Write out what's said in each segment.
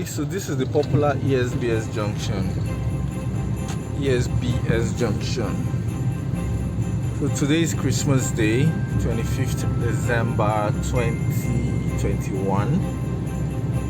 So this is the popular ESBS junction. So today is Christmas Day, 25th December 2021,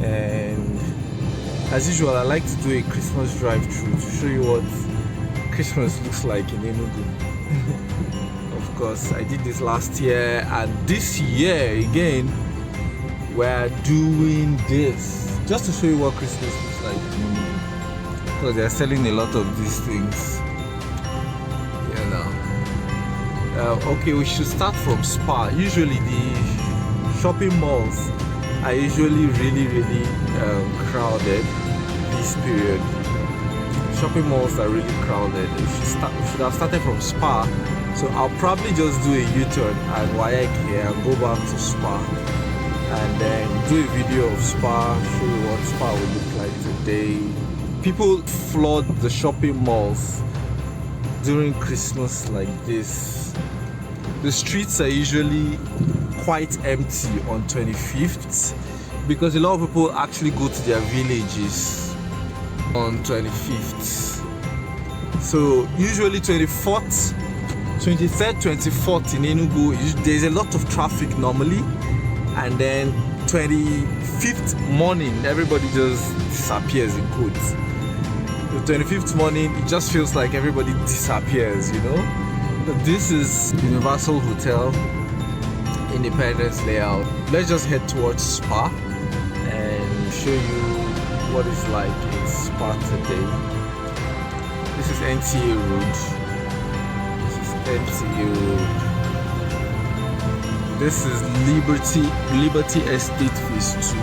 and as usual I like to do a Christmas drive-through to show you what Christmas looks like in Enugu. Of course, I did this last year, and this year again we're doing this just to show you what Christmas looks like in Enugu, because they're selling a lot of these things. Okay, we should start from Spa. Usually the shopping malls are usually really crowded this period. Shopping malls are really crowded. We should have started from Spa. So I'll probably just do a U-turn at Wayek here and go back to Spa, and then do a video of Spa, show you what Spa will look like today. People flood the shopping malls during Christmas like this. The streets are usually quite empty on 25th because a lot of people actually go to their villages on 25th. So usually 24th, 23rd, 24th in Enugu, there's a lot of traffic normally, and then 25th morning everybody just disappears in quotes. The 25th morning it just feels like everybody disappears, you know. This is Universal Hotel Independence layout. Let's just head towards Spa and show you what it's like in Spa today. This is NTA Road. This is Liberty Estate Phase 2.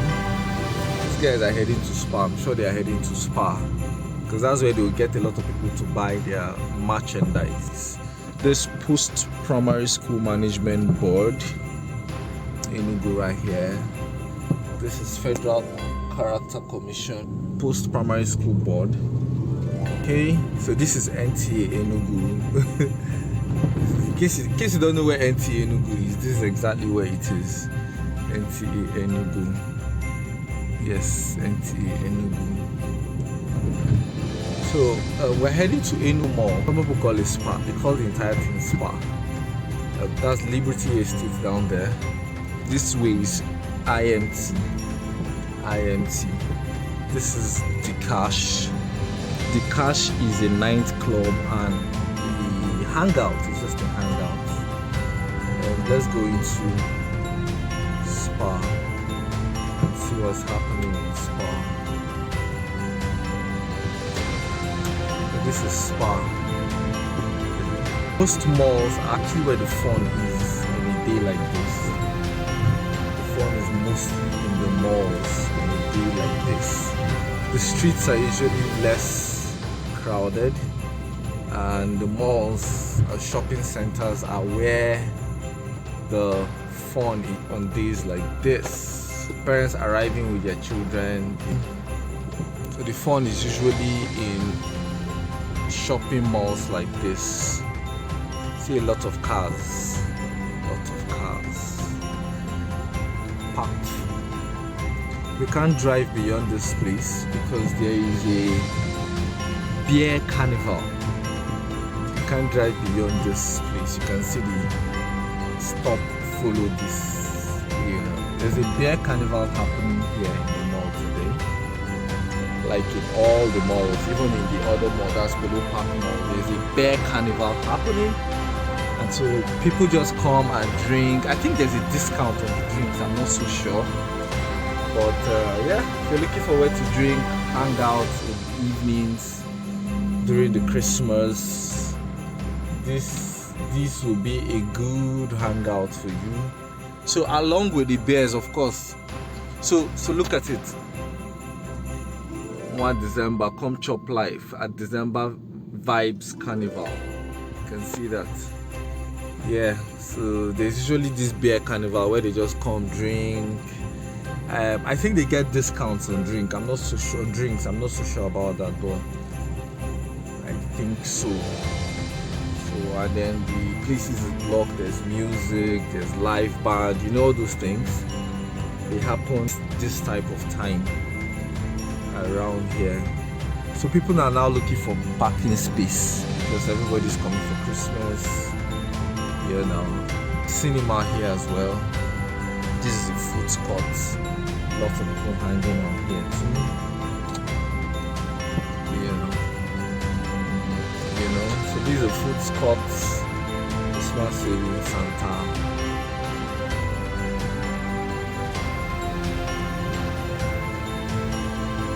These guys are heading to Spa. I'm sure they are heading to Spa because that's where they will get a lot of people to buy their merchandise. This post-primary school management board in Enugu right here. This is Federal Character Commission post-primary school board. Okay, so this is NTA Enugu. in case you don't know where NTA Enugu is, this is exactly where it is. NTA Enugu. Yes, NTA Enugu. So we're heading to Enugu Mall. Some people call it Spa. They call the entire thing Spa. That's Liberty Estate down there. This way is IMT. This is the Cash. The Cash is a night club, and the Hangout is just a hangout. Let's go into Spa and see what's happening in Spa. This is Spa. Most malls are actually where the fun is on a day like this. The fun is mostly in the malls on a day like this. The streets are usually less crowded, and the malls or shopping centers are where the fun is on days like this. Parents arriving with their children. So the fun is usually in shopping malls like this. See a lot of cars parked. We can't drive beyond this place because there is a beer carnival. You can't drive beyond this place. You can see the stop, follow this. There's a beer carnival happening here in the mall today. Like in all the malls, even in the other mall, that's Polo Park Mall, there's a beer carnival happening, and so people just come and drink. I think there's a discount on the drinks, I'm not so sure, but yeah, if you're looking forward to drink, hang out in the evenings during the Christmas, this will be a good hangout for you. So along with the beers, of course, so look at it. 1 December, come chop life at December Vibes Carnival. You can see that. Yeah, so there's usually this beer carnival where they just come drink. I think they get discounts on drink. I'm not so sure I'm not so sure about that, but I think so. And then the places is blocked. There's music, there's live band, all those things. They happen this type of time. around here. So people are now looking for parking space because everybody's coming for Christmas. You know, cinema here as well. This is a food court. Lots of people hanging out here too. You know. So these are food courts. Christmas saving Santa.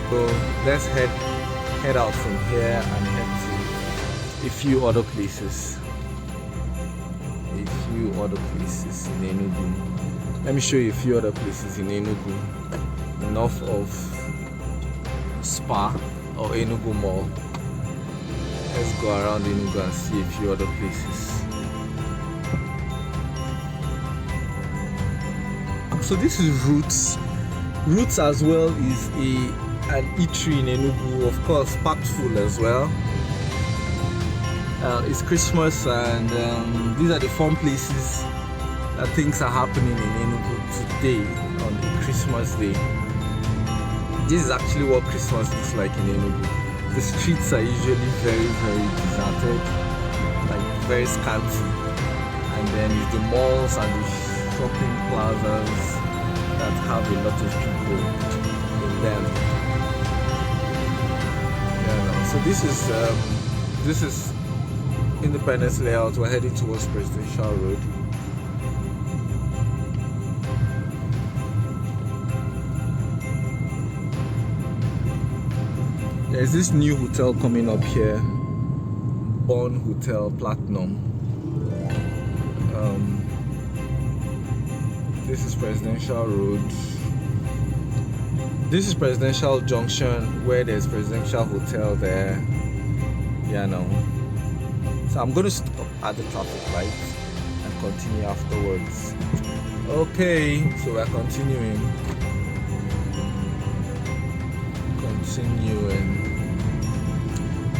So let's head out from here and head to a few other places. In Enugu. Let me show you a few other places in Enugu. North of Spa or Enugu Mall. Let's go around Enugu and see a few other places. So this is Roots. Roots as well is an eatery in Enugu, of course, packed full as well. It's Christmas, and these are the fun places that things are happening in Enugu today on the Christmas day. This is actually what Christmas looks like in Enugu. The streets are usually very, very deserted, like very scanty, and then it's the malls and the shopping plazas that have a lot of people in them. So this is Independence Layout. We're heading towards Presidential Road. There's this new hotel coming up here, Bond Hotel Platinum. This is Presidential Road. This is Presidential Junction, where there's Presidential Hotel there. Yeah, no. So I'm going to stop at the traffic light and continue afterwards. Okay, so we're continuing.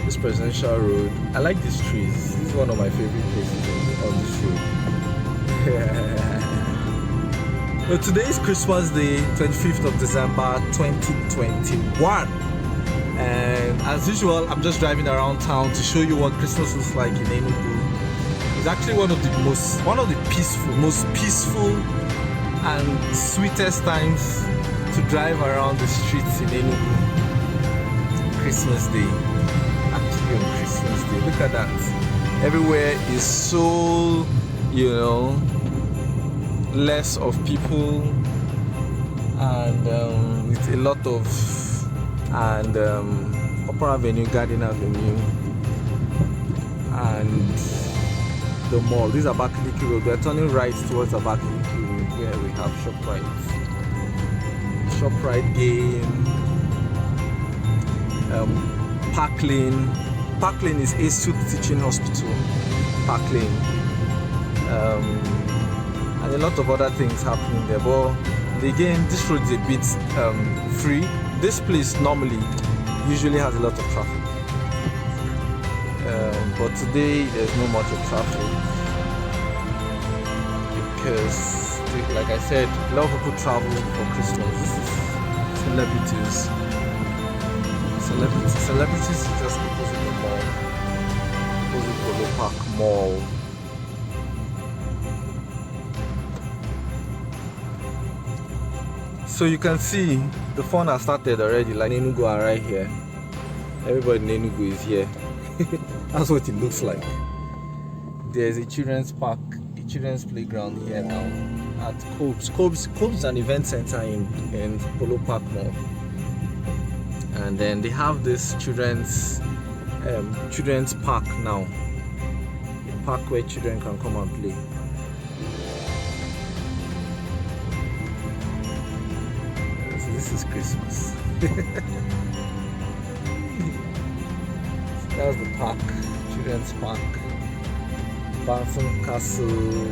This Presidential Road. I like these trees. This is one of my favorite places on this road. So today is Christmas Day, 25th of December 2021. And as usual, I'm just driving around town to show you what Christmas looks like in Enugu. It's actually one of the most peaceful and sweetest times to drive around the streets in Enugu. Christmas Day. Actually on Christmas Day. Look at that. Everywhere is so, less of people, and with a lot of Opera Avenue, Garden Avenue, and the mall. This is Abakaliki Road. We are turning right towards Abakaliki Road, where we have ShopRite Game, Park Lane. Park Lane is Institute Teaching Hospital. Park Lane. And a lot of other things happening there, but again, this road is a bit free. This place normally usually has a lot of traffic, but today there's not much of traffic because, like I said, a lot of people travel for Christmas. This is celebrities just opposite the mall, opposite Polo Park Mall. So you can see the fun has started already. Like Enugu are right here. Everybody in Enugu is here. That's what it looks like. There's a children's park, a children's playground here now at Cobbs. Cobbs is an event center in Polo Park Mall. And then they have this children's park now. A park where children can come and play. This is Christmas. That's the park, children's park. Bouncing castle,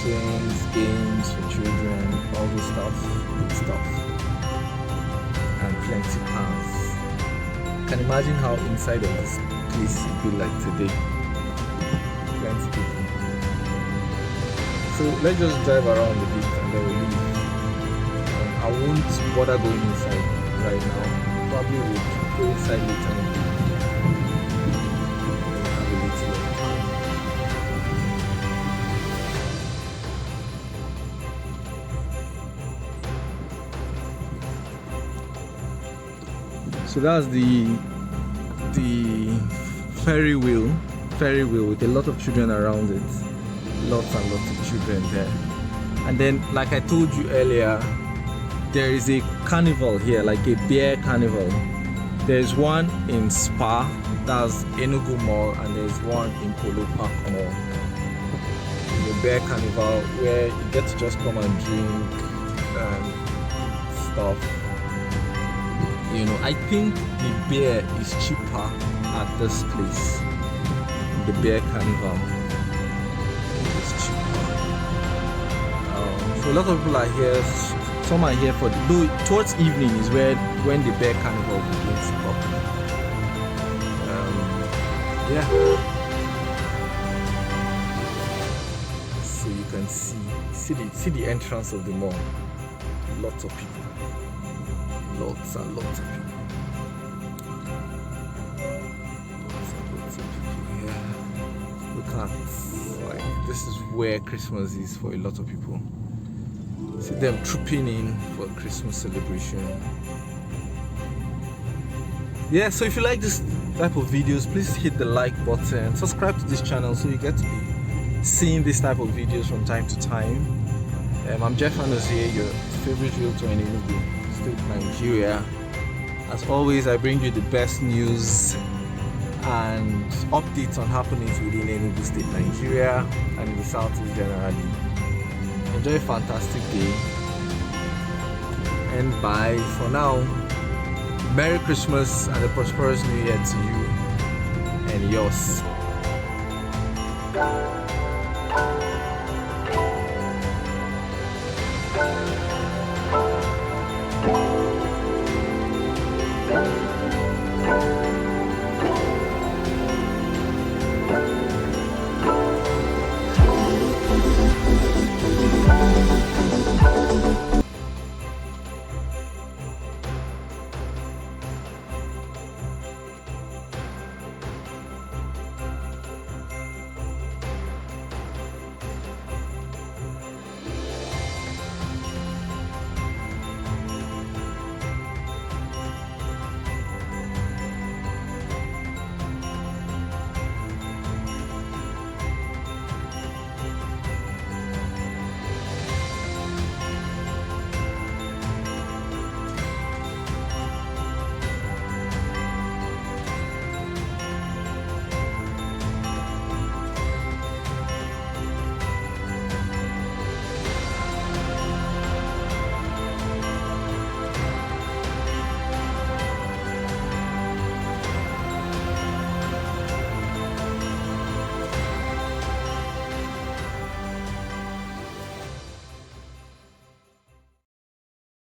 swings, games for children, all this stuff, good stuff. And plenty cars. Can imagine how inside of this place would be like today. Plenty people. So let's just drive around a bit and then we'll leave. I won't bother going inside right now. probably would go inside later on. Have a little of time. So that's the ferry wheel with a lot of children around it. Lots and lots of children there. And then, like I told you earlier, there is a carnival here, like a bear carnival. There's one in Spa, that's Enugu Mall, and there's one in Polo Park Mall. The bear carnival where you get to just come and drink and stuff. You know, I think the beer is cheaper at this place. The bear carnival is cheaper. So a lot of people are here. Some are here for though towards evening is when the bear carnival begins properly. Yeah. So you can see the entrance of the mall. Lots of people. Lots and lots of people. Lots of people here. Look at, like, this is where Christmas is for a lot of people. See them trooping in for Christmas celebration. Yeah, so if you like this type of videos, please hit the like button, subscribe to this channel so you get to be seeing this type of videos from time to time. I'm Anozie, your favorite realtor in Enugu State, Nigeria. As always, I bring you the best news and updates on happenings within Enugu State, Nigeria, and in the Southeast generally. Enjoy a fantastic day, and bye for now. Merry Christmas and a prosperous New Year to you and yours.